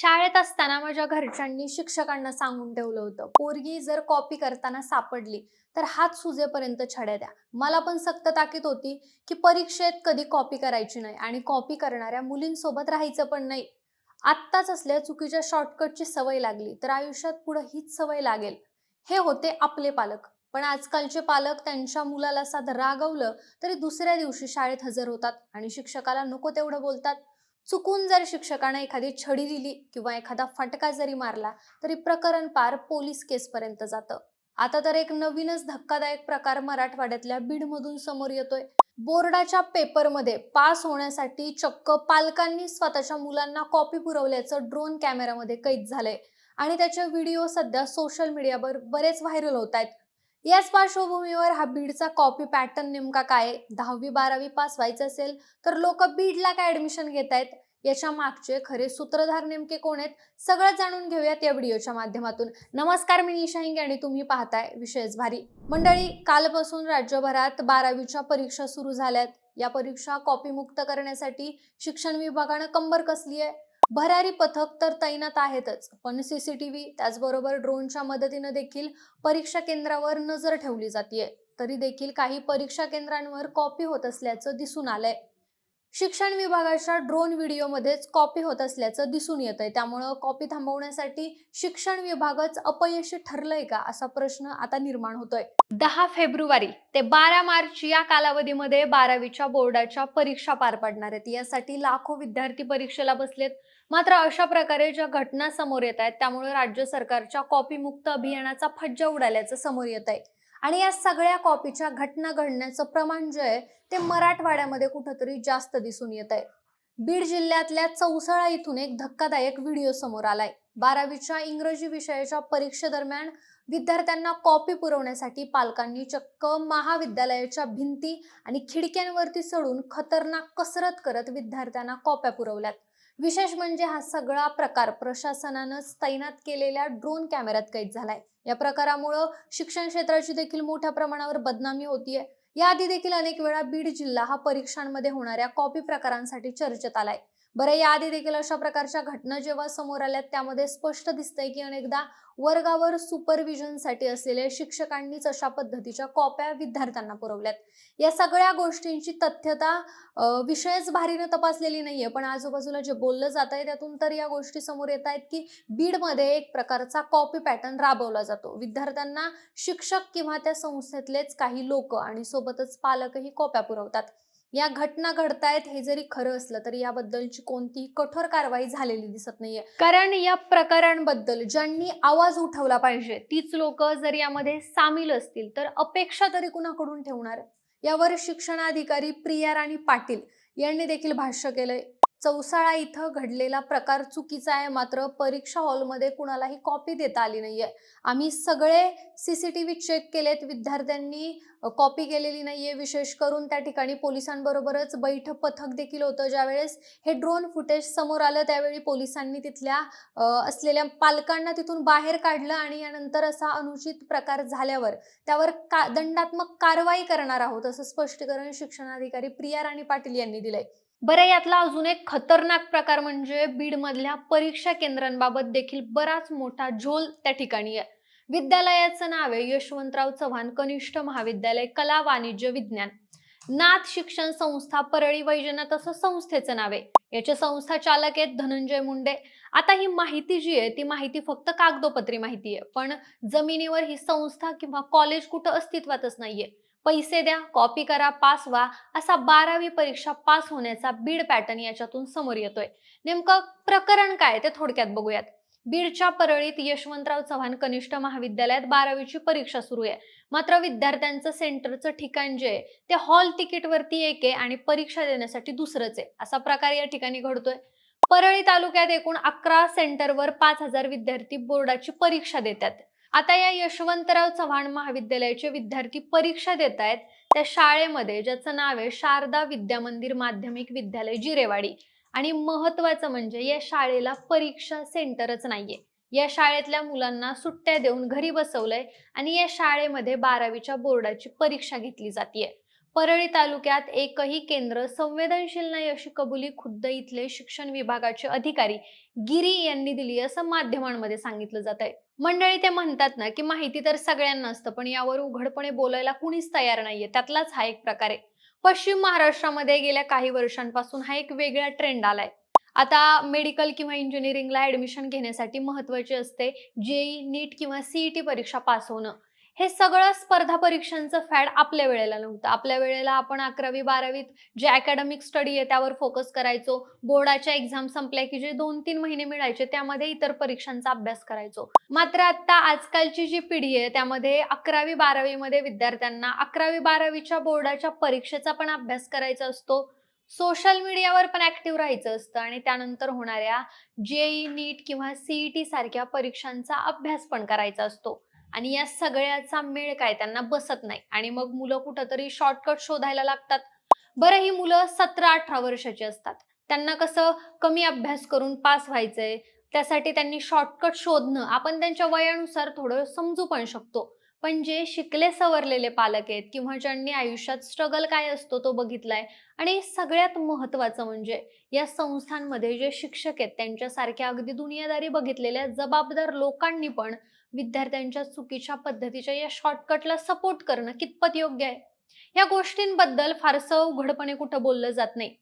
शाळेत असताना माझ्या घरच्यांनी शिक्षकांना सांगून ठेवलं होतं, पोरगी जर कॉपी करताना सापडली तर हात सुजेपर्यंत छड्या द्या. मला पण सक्त ताकीद होती की परीक्षेत कधी कॉपी करायची नाही आणि कॉपी करणाऱ्या मुलींसोबत राहायचं पण नाही. आत्ताच असल्या चुकीच्या शॉर्टकटची सवय लागली तर आयुष्यात पुढे हीच सवय लागेल. हे होते आपले पालक. पण आजकालचे पालक त्यांच्या मुलाला साधं रागवलं तरी दुसऱ्या दिवशी शाळेत हजर होतात आणि शिक्षकाला नको तेवढं बोलतात. चुकून जर शिक्षकाने एखादी छडी दिली किंवा एखादा फटका जरी मारला तरी प्रकरण पार पोलीस केसपर्यंत जातं. आता तर एक नवीनच धक्कादायक प्रकार मराठवाड्यातल्या बीडमधून समोर येतोय. बोर्डाच्या पेपरमध्ये पास होण्यासाठी चक्क पालकांनी स्वतःच्या मुलांना कॉपी पुरवल्याचं ड्रोन कॅमेरामध्ये कैद झालंय आणि त्याचे व्हिडिओ सध्या सोशल मीडियावर बरेच व्हायरल होत आहेत. याच पार्श्वभूमीवर हा बीडचा कॉपी पॅटर्न नेमका काय? 10वी-12वी पास व्हायचं असेल तर लोक बीडला काय ऍडमिशन घेतायत? याच्या मागचे खरे सूत्रधार नेमके कोण आहेत? सगळं जाणून घेऊयात या व्हिडिओच्या माध्यमातून. नमस्कार, मी निशा हिंगे आणि तुम्ही पाहताय विशेष भारी. मंडळी, कालपासून राज्यभरात 12वीच्या परीक्षा सुरू झाल्यात. या परीक्षा कॉपीमुक्त करण्यासाठी शिक्षण विभागानं कंबर कसली आहे. भरारी पथक तर तैनात आहेतच, पण सीसीटीव्ही त्याचबरोबर ड्रोनच्या मदतीने देखील परीक्षा केंद्रावर नजर ठेवली जाते. तरी देखील काही परीक्षा केंद्रांवर कॉपी होत असल्याचं दिसून आलंय. शिक्षण विभागाच्या ड्रोन व्हिडिओमध्येच कॉपी होत असल्याचं दिसून येतंय. त्यामुळं कॉपी थांबवण्यासाठी शिक्षण विभागच अपयशी ठरलंय का, असा प्रश्न आता निर्माण होतोय. 10 फेब्रुवारी ते 12 मार्च या कालावधीमध्ये 12वीच्या बोर्डाच्या परीक्षा पार पडणार आहेत. यासाठी लाखो विद्यार्थी परीक्षेला बसलेत. मात्र अशा प्रकारे ज्या घटना समोर येत आहेत त्यामुळे राज्य सरकारच्या कॉपीमुक्त अभियानाचा फज्जा उडाल्याचं समोर येत आहे. आणि या सगळ्या कॉपीच्या घटना घडण्याचं प्रमाण जे आहे ते मराठवाड्यामध्ये कुठंतरी जास्त दिसून येत आहे. बीड जिल्ह्यातल्या चौसाळा इथून एक धक्कादायक व्हिडिओ समोर आलाय. 12वीच्या इंग्रजी विषयाच्या परीक्षेदरम्यान विद्यार्थ्यांना कॉपी पुरवण्यासाठी पालकांनी चक्क महाविद्यालयाच्या भिंती आणि खिडक्यांवरती चढून खतरनाक कसरत करत विद्यार्थ्यांना कॉप्या पुरवल्यात. विशेष म्हणजे हा सगळा प्रकार प्रशासनानं तैनात केलेल्या ड्रोन कॅमेऱ्यात कैद झालाय. या प्रकारामुळे शिक्षण क्षेत्राची देखील मोठ्या प्रमाणावर बदनामी होतीये. याआधी देखील अनेक वेळा बीड जिल्हा हा परीक्षांमध्ये होणाऱ्या कॉपी प्रकारांसाठी चर्चेत आलाय. बरं, याआधी देखील अशा प्रकारच्या घटना जेव्हा समोर आल्यात त्यामध्ये स्पष्ट दिसतंय की अनेकदा वर्गावर सुपरविजनसाठी असलेल्या शिक्षकांनीच अशा पद्धतीच्या कॉप्या विद्यार्थ्यांना पुरवल्यात. या सगळ्या गोष्टींची तथ्यता विषयच भारीनं तपासलेली नाहीये, पण आजूबाजूला जे बोललं जात आहे त्यातून तर या गोष्टी समोर येत आहेत की बीडमध्ये एक प्रकारचा कॉपी पॅटर्न राबवला जातो. विद्यार्थ्यांना शिक्षक किंवा त्या संस्थेतलेच काही लोक आणि सोबतच पालकही कॉप्या पुरवतात. या घटना घडतायत हे जरी खरं असलं तरी याबद्दलची कोणतीही कठोर कारवाई झालेली दिसत नाहीये. कारण या प्रकारांबद्दल ज्यांनी आवाज उठवला पाहिजे तीच लोक जर यामध्ये सामील असतील तर अपेक्षा तरी कुणाकडून ठेवणार? यावर शिक्षणाधिकारी प्रिया राणी पाटील यांनी देखील भाष्य केलंय. चौसाळा इथं घडलेला प्रकार चुकीचा आहे, मात्र परीक्षा हॉलमध्ये कुणालाही कॉपी देता आली नाहीये. आम्ही सगळे सीसीटीव्ही चेक केलेत, विद्यार्थ्यांनी कॉपी केलेली नाहीये. विशेष करून त्या ठिकाणी पोलिसांबरोबरच बैठक पथक देखील होतं. ज्यावेळेस हे ड्रोन फुटेज समोर आलं त्यावेळी पोलिसांनी तिथल्या असलेल्या पालकांना तिथून बाहेर काढलं आणि यानंतर असा अनुचित प्रकार झाल्यावर त्यावर दंडात्मक कारवाई करणार आहोत असं स्पष्टीकरण शिक्षणाधिकारी प्रिया राणी पाटील यांनी दिलंय. बरं, यातला अजून एक खतरनाक प्रकार म्हणजे बीडमधल्या परीक्षा केंद्रांबाबत देखील बराच मोठा झोल त्या ठिकाणी आहे. विद्यालयाचं नाव आहे यशवंतराव चव्हाण कनिष्ठ महाविद्यालय कला वाणिज्य विज्ञान. नाथ शिक्षण संस्था परळी वैजनाथ असं संस्थेचं नाव आहे. याचे संस्था चालक आहेत धनंजय मुंडे. आता ही माहिती जी आहे ती माहिती फक्त कागदोपत्री माहिती आहे, पण जमिनीवर ही संस्था किंवा कॉलेज कुठं अस्तित्वातच नाहीये. पैसे द्या, कॉपी करा, पास व्हा, असा 12वी परीक्षा पास होण्याचा बीड पॅटर्न याच्यातून समोर येतोय. नेमकं प्रकरण काय ते थोडक्यात बघूयात. बीडच्या परळीत यशवंतराव चव्हाण कनिष्ठ महाविद्यालयात 12वीची परीक्षा सुरू आहे. मात्र विद्यार्थ्यांचं सेंटरचं ठिकाण जे आहे ते हॉल तिकीटवरती एक आहे आणि परीक्षा देण्यासाठी दुसरंच आहे. असा प्रकार या ठिकाणी घडतोय. परळी तालुक्यात एकूण 11 सेंटरवर 5000 विद्यार्थी बोर्डाची परीक्षा देतात. आता या यशवंतराव चव्हाण महाविद्यालयाचे विद्यार्थी परीक्षा देत आहेत त्या शाळेमध्ये ज्याचं नाव आहे शारदा विद्यामंदिर माध्यमिक विद्यालय जिरेवाडी. आणि महत्वाचं म्हणजे या शाळेला परीक्षा सेंटरच नाहीये. या शाळेतल्या मुलांना सुट्ट्या देऊन घरी बसवलंय आणि या शाळेमध्ये 12वीच्या बोर्डाची परीक्षा घेतली जाते. परळी तालुक्यात एकही केंद्र संवेदनशील नाही अशी कबुली खुद्द इथले शिक्षण विभागाचे अधिकारी गिरी यांनी दिली असं माध्यमांमध्ये सांगितलं जात आहे. मंडळी ते म्हणतात ना की माहिती तर सगळ्यांना असतं पण यावर उघडपणे बोलायला कुणीच तयार नाहीये. त्यातलाच हा एक प्रकार आहे. पश्चिम महाराष्ट्रामध्ये गेल्या काही वर्षांपासून हा एक वेगळा ट्रेंड आलाय. आता मेडिकल किंवा इंजिनिअरिंगला ऍडमिशन घेण्यासाठी महत्वाचे असते जेई, नीट किंवा सीईटी परीक्षा पास होणं. हे सगळं स्पर्धा परीक्षांचं फॅड आपल्या वेळेला नव्हतं. आपल्या वेळेला आपण 11वी-12वीत जे अकॅडमिक स्टडी आहे त्यावर फोकस करायचो. बोर्डाच्या एक्झाम संपल्या की जे 2-3 महिने मिळायचे त्यामध्ये इतर परीक्षांचा अभ्यास करायचो. मात्र आता आजकालची जी पिढी आहे त्यामध्ये 11वी-12वी मध्ये विद्यार्थ्यांना 11वी-12वीच्या बोर्डाच्या परीक्षेचा पण अभ्यास करायचा असतो. सोशल मीडियावर पण ऍक्टिव्ह राहायचं असतं आणि त्यानंतर होणाऱ्या जेई, नीट किंवा सीईटी सारख्या परीक्षांचा अभ्यास पण करायचा असतो. आणि या सगळ्याचा मेळ काय त्यांना बसत नाही आणि मग मुलं कुठंतरी शॉर्टकट शोधायला लागतात. बरं, ही मुलं 17-18 वर्षाची असतात. त्यांना कसं कमी अभ्यास करून पास व्हायचंय, त्यासाठी त्यांनी शॉर्टकट शोधणं आपण त्यांच्या वयानुसार थोडं समजू पण शकतो. पण जे शिकले सवरलेले पालक आहेत किंवा ज्यांनी आयुष्यात स्ट्रगल काय असतो तो बघितलाय आणि सगळ्यात महत्त्वाचं म्हणजे या संस्थांमध्ये जे शिक्षक आहेत त्यांच्यासारख्या अगदी दुनियादारी बघितलेल्या जबाबदार लोकांनी पण विद्यार्थ्यांच्या चुकीच्या पद्धतीच्या या शॉर्टकटला सपोर्ट करणं कितपत योग्य आहे? या गोष्टींबद्दल फारसं उघडपणे कुठं बोललं जात नाही.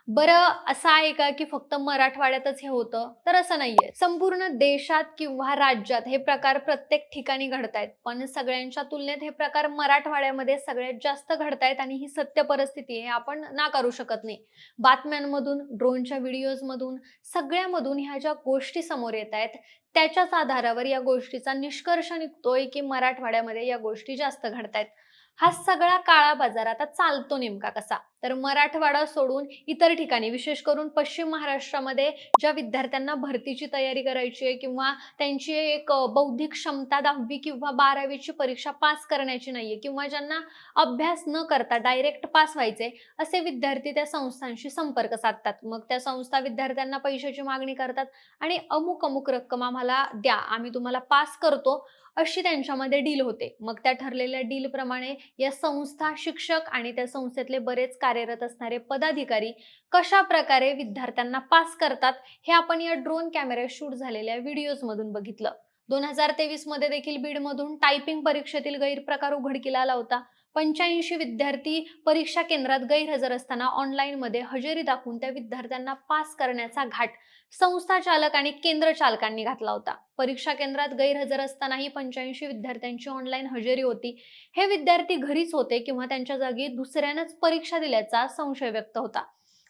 बरं, असं आहे का की फक्त मराठवाड्यातच हे होतं? तर असं नाहीये. संपूर्ण देशात किंवा राज्यात हे प्रकार प्रत्येक ठिकाणी घडतायत. पण सगळ्यांच्या तुलनेत हे प्रकार मराठवाड्यामध्ये सगळ्यात जास्त घडतायत आणि ही सत्य परिस्थिती आहे. आपण नाकारू शकत नाही. बातम्यांमधून, ड्रोनच्या व्हिडिओजमधून, सगळ्यामधून ह्या ज्या गोष्टी समोर येतायत, त्याच्याच आधारावर या गोष्टीचा निष्कर्ष निघतोय की मराठवाड्यामध्ये या गोष्टी जास्त घडतायत. हा सगळा काळा बाजार आता चालतो नेमका कसा? तर मराठवाडा सोडून इतर ठिकाणी विशेष करून पश्चिम महाराष्ट्रामध्ये ज्या विद्यार्थ्यांना भरतीची तयारी करायची आहे किंवा त्यांची एक बौद्धिक क्षमता 10वी किंवा 12वीची परीक्षा पास करण्याची नाहीये किंवा ज्यांना अभ्यास न करता डायरेक्ट पास व्हायचे, असे विद्यार्थी त्या संस्थांशी संपर्क साधतात. मग त्या संस्था विद्यार्थ्यांना पैशाची मागणी करतात आणि अमुक अमुक रक्कम आम्हाला द्या, आम्ही तुम्हाला पास करतो, अशी त्यांच्यामध्ये डील होते. मग त्या ठरलेल्या डील प्रमाणे या संस्था, शिक्षक आणि त्या संस्थेतले बरेच कार्यरत असणारे पदाधिकारी कशा प्रकारे विद्यार्थ्यांना पास करतात हे आपण या ड्रोन कॅमेरा शूट झालेल्या व्हिडिओज मधून बघितलं. 2023 मध्ये देखील बीडमधून टायपिंग परीक्षेतील गैरप्रकार उघडकीला आला होता. 85 विद्यार्थी परीक्षा केंद्रात गैरहजर असताना ऑनलाईन मध्ये हजेरी दाखवून त्या विद्यार्थ्यांना पास करण्याचा घाट संस्था चालक आणि केंद्र चालकांनी घातला होता. परीक्षा केंद्रात गैरहजर असतानाही 85 विद्यार्थ्यांची ऑनलाईन हजेरी होती. हे विद्यार्थी घरीच होते किंवा त्यांच्या जागी दुसऱ्यानंच परीक्षा दिल्याचा संशय व्यक्त होता.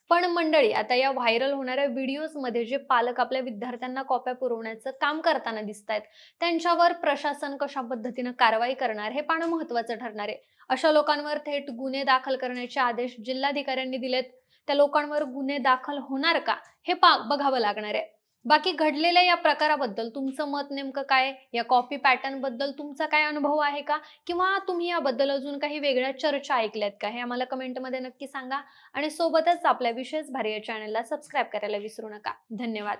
पण मंडळी, आता या व्हायरल होणाऱ्या व्हिडिओजमध्ये जे पालक आपल्या विद्यार्थ्यांना कॉप्या पुरवण्याचं काम करताना दिसतायत, त्यांच्यावर प्रशासन कशा पद्धतीनं कारवाई करणार हे पाहणं महत्त्वाचं ठरणार आहे. अशा लोकांवर थेट गुन्हे दाखल करण्याचे आदेश जिल्हाधिकाऱ्यांनी दिलेत. त्या लोकांवर गुन्हे दाखल होणार का हे बघावं लागणार आहे. बाकी घडलेल्या या प्रकाराबद्दल तुमचं मत नेमकं काय? या कॉपी पॅटर्न बद्दल तुमचा काय अनुभव आहे का? किंवा तुम्ही याबद्दल अजून काही वेगळ्या चर्चा ऐकल्यात का? हे आम्हाला कमेंटमध्ये नक्की सांगा आणि सोबतच आपल्या विशेष भारी या चॅनलला सबस्क्राईब करायला विसरू नका. धन्यवाद.